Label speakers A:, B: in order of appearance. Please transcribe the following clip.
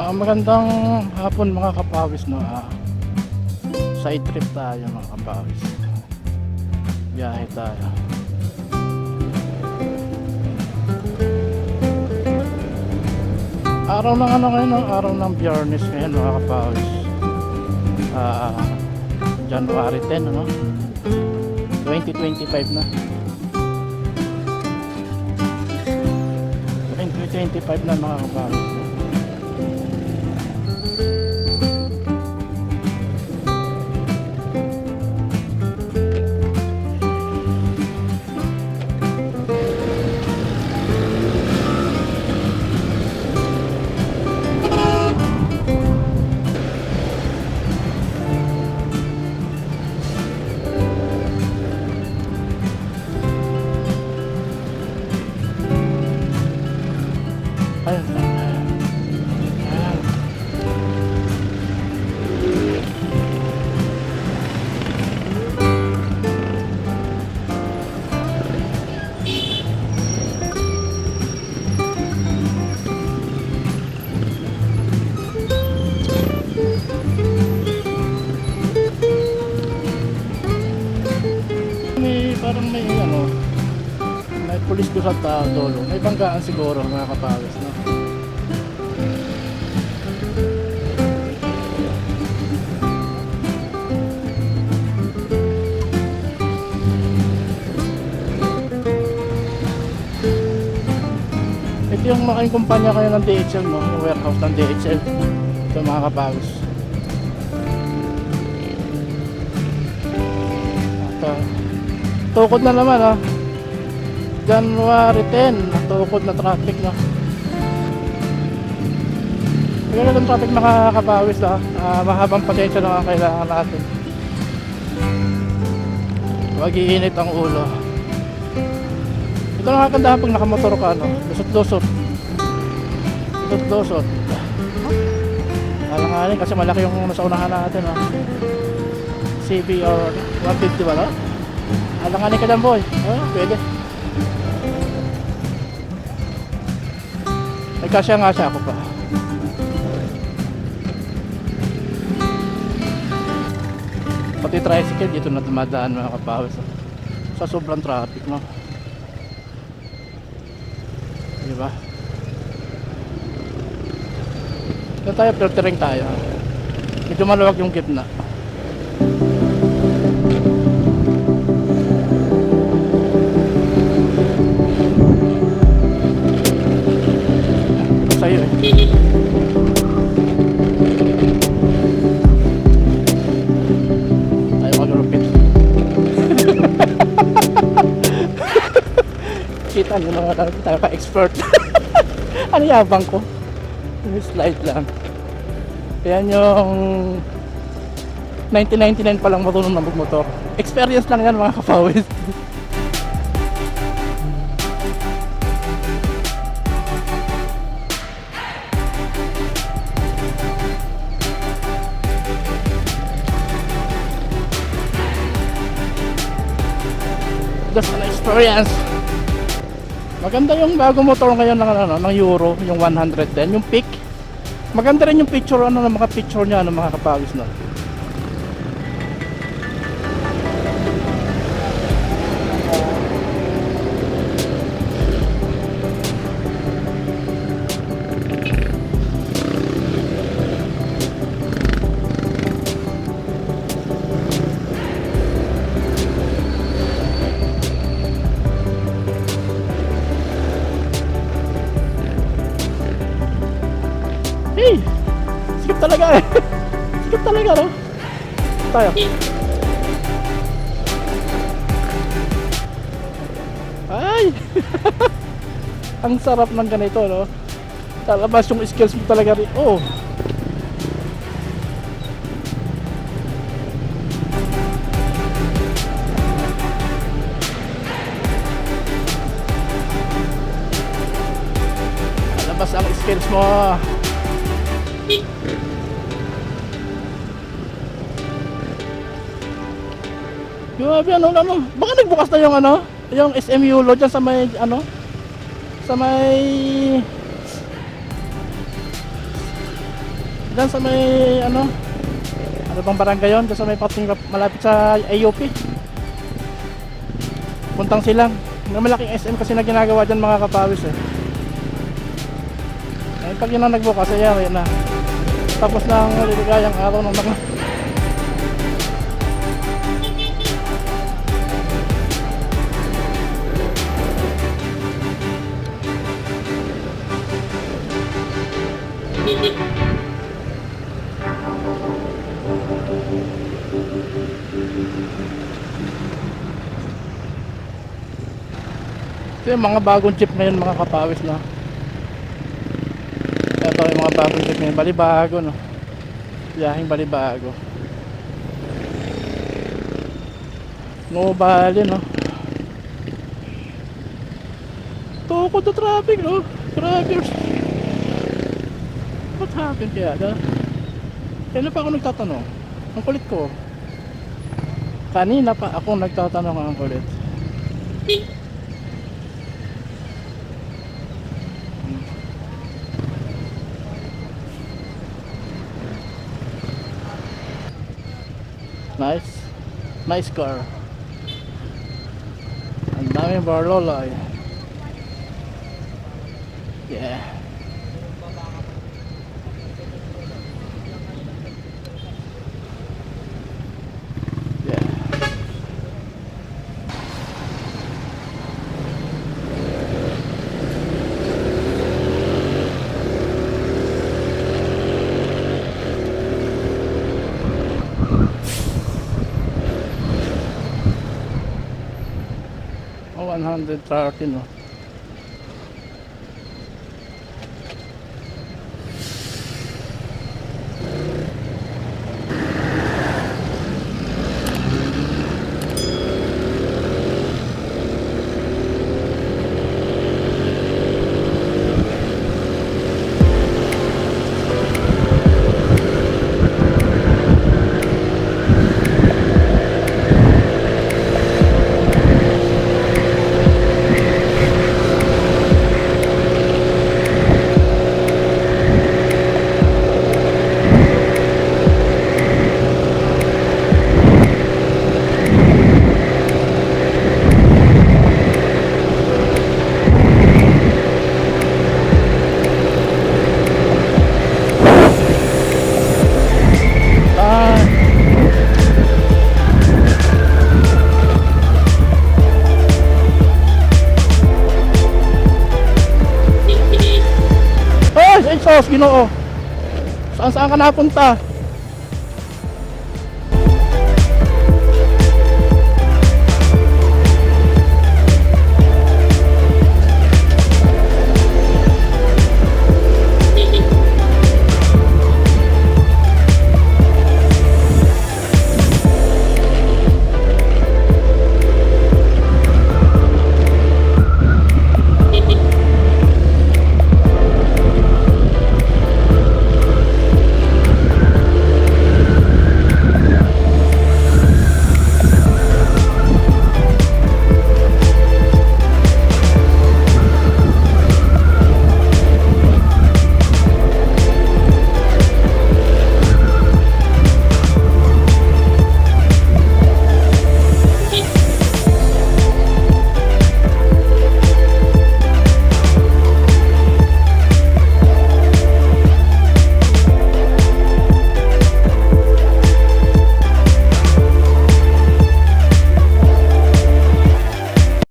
A: Magandang hapon mga kapawis, no. Side trip tayo mga kapawis. Biyahe tayo. Araw ng ano ngayon, no? Araw ng Biyernes ngayon mga kapawis. January 10, ano? 2025 na. 2025 na mga kapawis. Parang may ano, may pulis doon sa dulo. May banggaan siguro mga kapawis, no? Ito yung malaking kumpanya kayo ng DHL, no? Yung warehouse ng DHL. Ito mga kapawis. Tukod na naman, ha. January 10, tukod na traffic, no. Kaya ng traffic makakapawis, ha. Mahabang pasensya na ang kailangan natin. Huwag iinit ang ulo. Ito nakakandahan pag nakamotor ka, no. Lusot-lusot. Lusot-lusot. Alanganin kasi malaki yung nasa unahan natin, ha. CB or 150 ba, no? Alanganin ka lang, boy. Pwede. Ay, kasya nga siya ako pa. Pati tricycle dito na dumadaan mga kapawis. Sa sobrang traffic, no? Diba? Ito tayo, filtering tayo. Medyo maluwag yung gitna. Sa'yo eh. Tayo maglupit. Kita nyo naman tayo ka-expert. Ano yabang ko? Slide lang. Yan yung 1999 pa lang marunong na magmotor. Experience lang yan mga kapawis. Just an experience. Maganda yung bago motor ngayon ng ano, ng Euro, yung 110, yung peak. Maganda rin yung picture ano ng mga picture niya ng mga kapawis, no. Hey! Sikip talaga eh. Sikip talaga, no? Tayo. Ay! Ang sarap ng ganito, no? Talabas yung skills mo talaga rin. Oh! Talabas ang skills mo. Grabe, ano, baka nagbukas na yung ano, yung SMU lo dyan sa may, ano, sa may Diyan sa may ano bang barangay yun? Diyan sa may pating malapit sa AUP. Puntang Silang. May malaking SM kasi na ginagawa dyan mga kapawis eh. Ay, pag yun ang nagbukas, ayari na. Tapos na ang liligayang araw ng mga ito yung mga bagong jeep ngayon mga kapawis na. Ito yung mga bagong jeep ngayon, balibago no. Biyaheng balibago. No bali no. Toko to traffic no. Drivers. What happened kaya da? Kailan pa ako nagtatanong? Ang kulit ko. Kanina pa ako nagtatanong ang kulit. Nice car. Ang daming barloloy. Yeah. Yeah. Oh, 130 no. Sos, Ginoo. Saan ka napunta?